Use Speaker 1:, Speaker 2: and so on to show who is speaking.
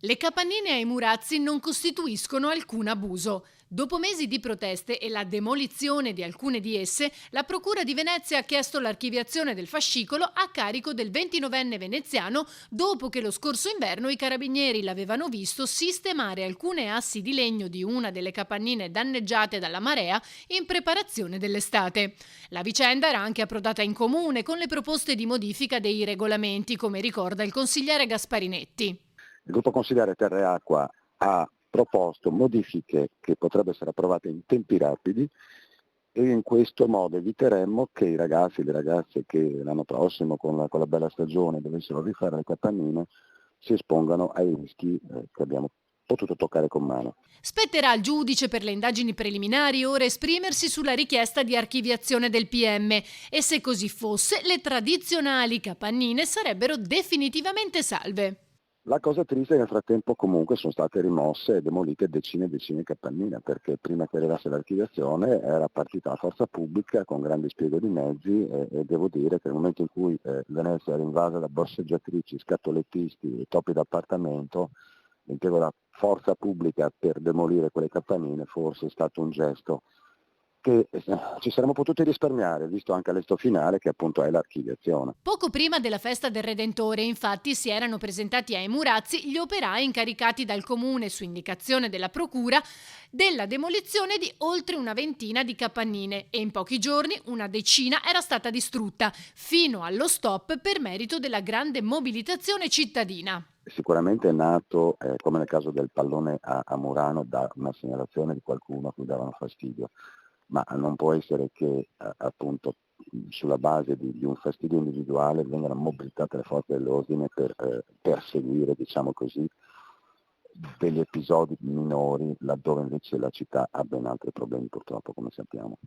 Speaker 1: Le capannine ai Murazzi non costituiscono alcun abuso. Dopo mesi di proteste e la demolizione di alcune di esse, la Procura di Venezia ha chiesto l'archiviazione del fascicolo a carico del 29enne veneziano dopo che lo scorso inverno i carabinieri l'avevano visto sistemare alcune assi di legno di una delle capannine danneggiate dalla marea in preparazione dell'estate. La vicenda era anche approdata in comune con le proposte di modifica dei regolamenti, come ricorda il consigliere Gasparinetti.
Speaker 2: Il gruppo consigliare Terra e Acqua ha proposto modifiche che potrebbero essere approvate in tempi rapidi e in questo modo eviteremmo che i ragazzi e le ragazze che l'anno prossimo con la bella stagione dovessero rifare le capannine si espongano ai rischi che abbiamo potuto toccare con mano.
Speaker 1: Spetterà al giudice per le indagini preliminari ora esprimersi sulla richiesta di archiviazione del PM e se così fosse le tradizionali capannine sarebbero definitivamente salve.
Speaker 2: La cosa triste è che nel frattempo comunque sono state rimosse e demolite decine e decine di capannine, perché prima che arrivasse l'archiviazione era partita la forza pubblica con grande spiego di mezzi e devo dire che nel momento in cui Venezia era invasa da borseggiatrici, scatolettisti e topi d'appartamento, l'impiego della forza pubblica per demolire quelle capannine forse è stato un gesto che ci saremmo potuti risparmiare, visto anche l'esito finale che appunto è l'archiviazione.
Speaker 1: Poco prima della festa del Redentore, infatti, si erano presentati ai Murazzi gli operai incaricati dal comune, su indicazione della procura, della demolizione di oltre una ventina di capannine e in pochi giorni una decina era stata distrutta, fino allo stop per merito della grande mobilitazione cittadina.
Speaker 2: Sicuramente è nato, come nel caso del pallone a Murano, da una segnalazione di qualcuno a cui davano fastidio, ma non può essere che appunto sulla base di un fastidio individuale vengano mobilitate le forze dell'ordine per perseguire, diciamo così, degli episodi minori laddove invece la città ha ben altri problemi purtroppo, come sappiamo.